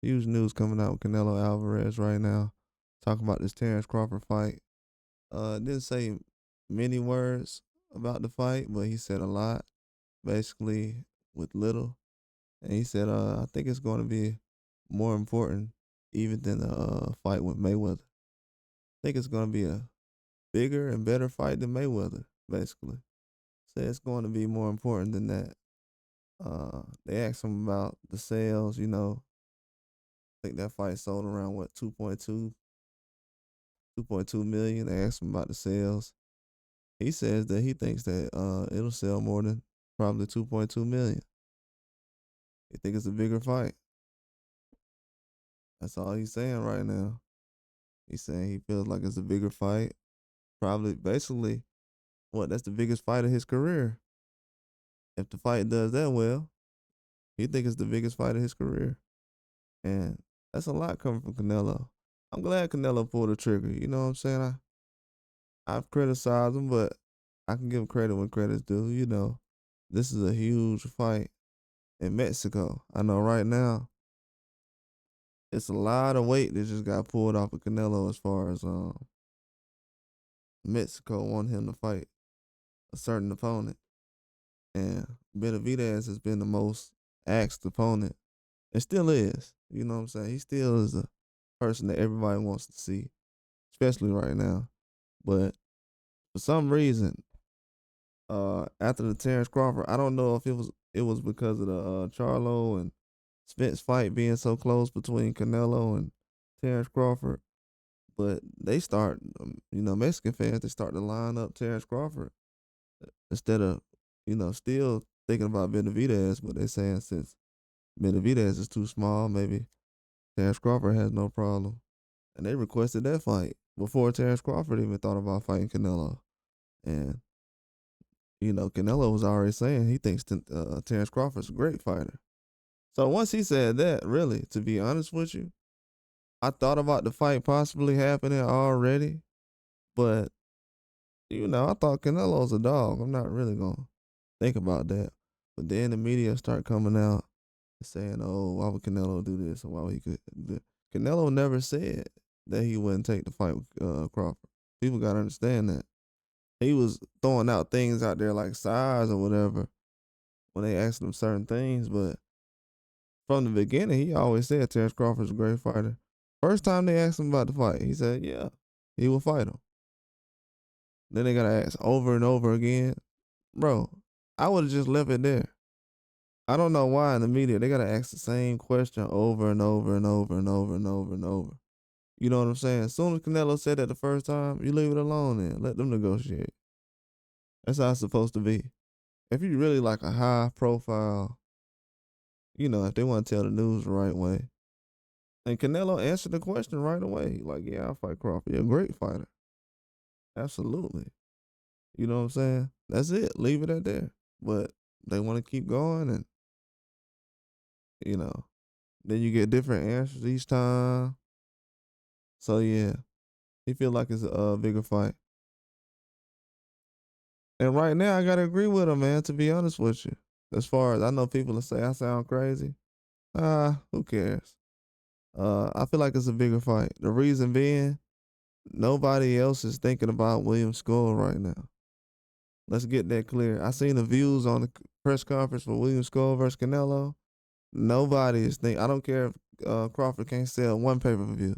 Huge news coming out with Canelo Alvarez right now. Talking about this Terrence Crawford fight. Didn't say many words about the fight, but he said a lot, basically with little. And he said, I think it's going to be more important even than the fight with Mayweather. I think it's going to be a bigger and better fight than Mayweather, basically. Say it's going to be more important than that. They asked him about the sales, I think that fight sold around what 2.2 million. They asked him about the sales. He says that he thinks that it'll sell more than probably 2.2 million. He think it's a bigger fight. That's all he's saying right now. He's saying he feels like it's a bigger fight. Probably basically that's the biggest fight of his career. If the fight does that well, he think it's the biggest fight of his career. And that's a lot coming from Canelo. I'm glad Canelo pulled the trigger. You know what I'm saying? I've criticized him, but I can give him credit when credit's due. This is a huge fight in Mexico. I know right now it's a lot of weight that just got pulled off of Canelo as far as Mexico wanting him to fight a certain opponent. And Benavidez has been the most asked opponent. It still is. You know what I'm saying? He still is the person that everybody wants to see, especially right now. But for some reason, after the Terrence Crawford, I don't know if it was because of the Charlo and Spence fight being so close between Canelo and Terrence Crawford, but they start, Mexican fans, they start to line up Terrence Crawford instead of, still thinking about Benavidez, but they're saying since Benavidez is too small, maybe Terrence Crawford has no problem. And they requested that fight before Terrence Crawford even thought about fighting Canelo. And, Canelo was already saying he thinks Terrence Crawford's a great fighter. So once he said that, really, to be honest with you, I thought about the fight possibly happening already, but I thought Canelo's a dog. I'm not really gonna think about that. But then the media start coming out and saying, "Oh, why would Canelo do this? Or why would he could?" Canelo never said that he wouldn't take the fight with Crawford. People gotta understand that he was throwing out things out there like size or whatever when they asked him certain things, but from the beginning, he always said Terrence Crawford's a great fighter. First time they asked him about the fight, he said, "Yeah, he will fight him." Then they gotta ask over and over again, bro. I would have just left it there. I don't know why in the media they gotta ask the same question over and over and over and over and over and over. You know what I'm saying? As soon as Canelo said that the first time, you leave it alone then. Let them negotiate. That's how it's supposed to be. If you really like a high profile, if they want to tell the news the right way. And Canelo answered the question right away. Like, yeah, I'll fight Crawford. You're a great fighter. Absolutely. You know what I'm saying? That's it. Leave it at there. But they want to keep going and, you know, then you get different answers each time. So yeah, he feel like it's a bigger fight. And right now I gotta agree with him, man, to be honest with you. As far as I know people will say I sound crazy. Who cares? I feel like it's a bigger fight. The reason being, nobody else is thinking about Williams' score right now. Let's get that clear. I seen the views on the press conference for Williams Skull versus Canelo. Nobody is thinking. I don't care if Crawford can't sell one pay per view.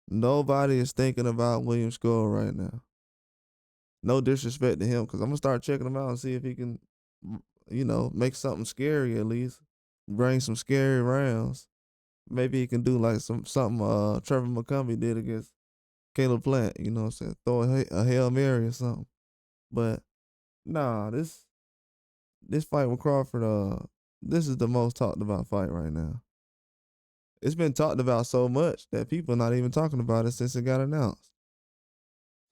Nobody is thinking about Williams Skull right now. No disrespect to him, because I'm gonna start checking him out and see if he can, make something scary at least. Bring some scary rounds. Maybe he can do like something Trevor McCumbee did against Caleb Plant. You know what I'm saying? Throw a Hail Mary or something. But nah, this fight with Crawford, this is the most talked about fight right now. It's been talked about so much that people are not even talking about it since it got announced.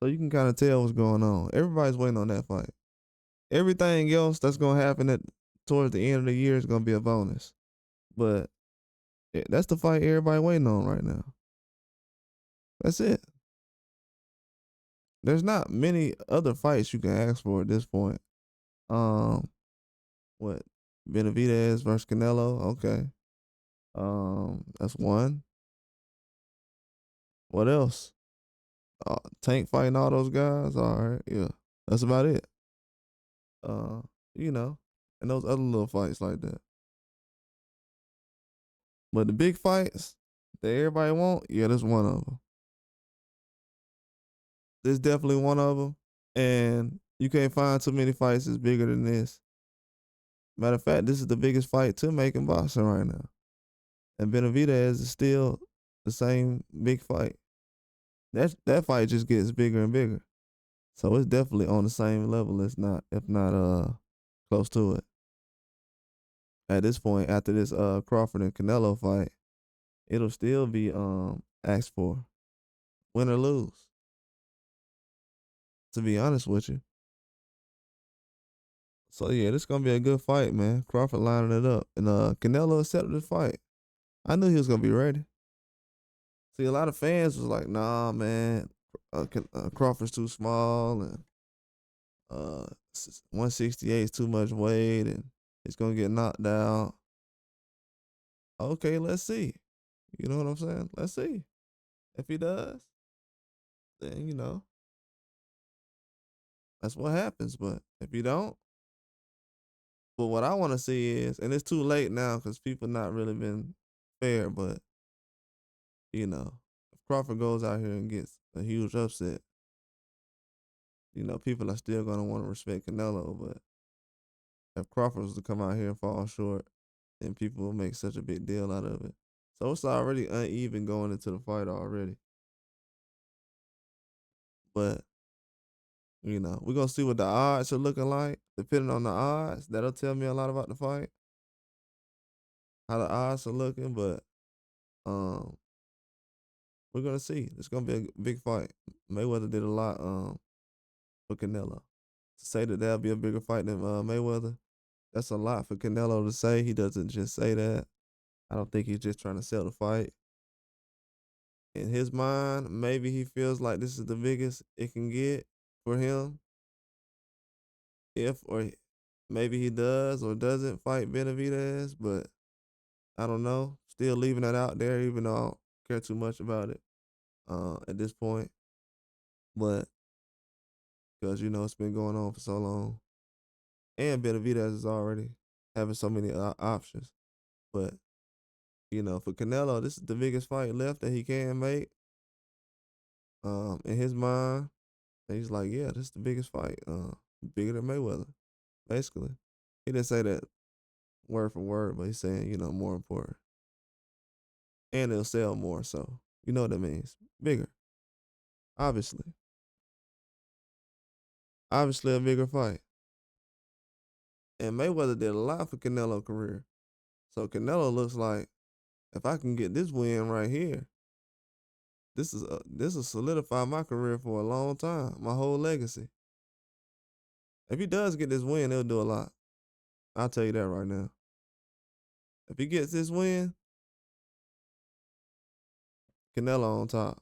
So you can kind of tell what's going on. Everybody's waiting on that fight. Everything else that's gonna happen towards the end of the year is gonna be a bonus. But that's the fight everybody waiting on right now. That's it. There's not many other fights you can ask for at this point. Um, what Benavidez versus Canelo? Okay. That's one. What else? Tank fighting all those guys. All right, yeah, that's about it. Uh, you know, and those other little fights like that. But the big fights that everybody want, yeah, that's one of them. This definitely one of them. And you can't find too many fights that's bigger than this. Matter of fact, this is the biggest fight to make in boxing right now. And Benavidez is still the same big fight. That fight just gets bigger and bigger. So it's definitely on the same level, if not close to it. At this point, after this Crawford and Canelo fight, it'll still be asked for. Win or lose. To be honest with you. So yeah, this gonna be a good fight, man. Crawford lining it up. And Canelo accepted the fight. I knew he was gonna be ready. See, a lot of fans was like, "Nah, man, Crawford's too small, and 168 is too much weight, and he's gonna get knocked out." Okay, let's see. You know what I'm saying? Let's see. If he does, then that's what happens. But if you don't, but what I want to see is, and it's too late now because people not really been fair. But if Crawford goes out here and gets a huge upset, people are still gonna want to respect Canelo. But if Crawford was to come out here and fall short, then people will make such a big deal out of it. So it's already uneven going into the fight already. But we're gonna see what the odds are looking like. Depending on the odds, that'll tell me a lot about the fight. How the odds are looking, but um, we're gonna see. It's gonna be a big fight. Mayweather did a lot for Canelo. To say that that'll be a bigger fight than Mayweather, that's a lot for Canelo to say. He doesn't just say that. I don't think he's just trying to sell the fight. In his mind, maybe he feels like this is the biggest it can get for him. If or maybe he does or doesn't fight Benavidez, but I don't know. Still leaving that out there, even though I don't care too much about it at this point. But because it's been going on for so long, and Benavidez is already having so many options. But for Canelo, this is the biggest fight left that he can make. In his mind, he's like, yeah, this is the biggest fight. Bigger than Mayweather, basically. He didn't say that word for word, but he's saying, more important. And it'll sell more, so you know what that means. Bigger. Obviously. Obviously a bigger fight. And Mayweather did a lot for Canelo's career. So Canelo looks like, if I can get this win right here, this will solidify my career for a long time, my whole legacy. If he does get this win, he'll do a lot. I'll tell you that right now. If he gets this win, Canelo on top.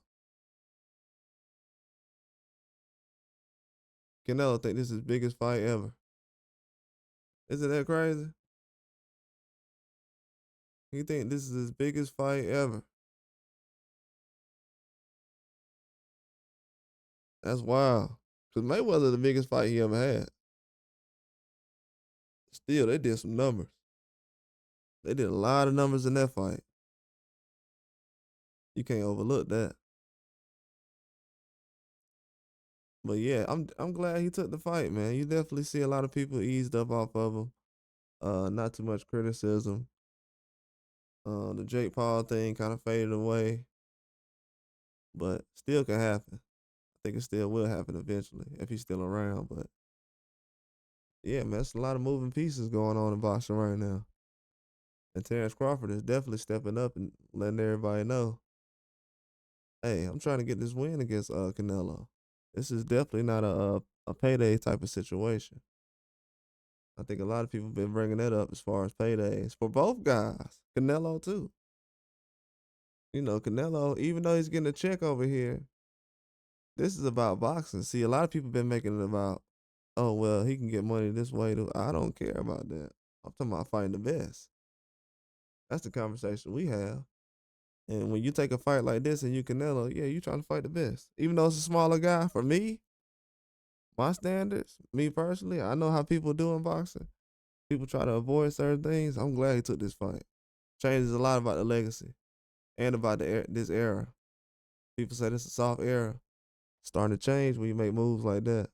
Canelo think this is his biggest fight ever. Isn't that crazy? He think this is his biggest fight ever. That's wild. Because Mayweather the biggest fight he ever had. Still, they did some numbers. They did a lot of numbers in that fight. You can't overlook that. But yeah, I'm glad he took the fight, man. You definitely see a lot of people eased up off of him. Not too much criticism. The Jake Paul thing kind of faded away, but still can happen. I think it still will happen eventually if he's still around. But yeah, man, it's a lot of moving pieces going on in boxing right now. And Terrence Crawford is definitely stepping up and letting everybody know, hey, I'm trying to get this win against Canelo. This is definitely not a payday type of situation. I think a lot of people been bringing that up as far as paydays for both guys. Canelo too. Canelo, even though he's getting a check over here, this is about boxing. See, a lot of people been making it about, oh well, he can get money this way too. I don't care about that. I'm talking about fighting the best. That's the conversation we have. And when you take a fight like this and you Canelo, yeah, you trying to fight the best. Even though it's a smaller guy, for me, my standards, me personally, I know how people do in boxing. People try to avoid certain things. I'm glad he took this fight. Changes a lot about the legacy and about this era. People say this is a soft era. Starting to change when you make moves like that.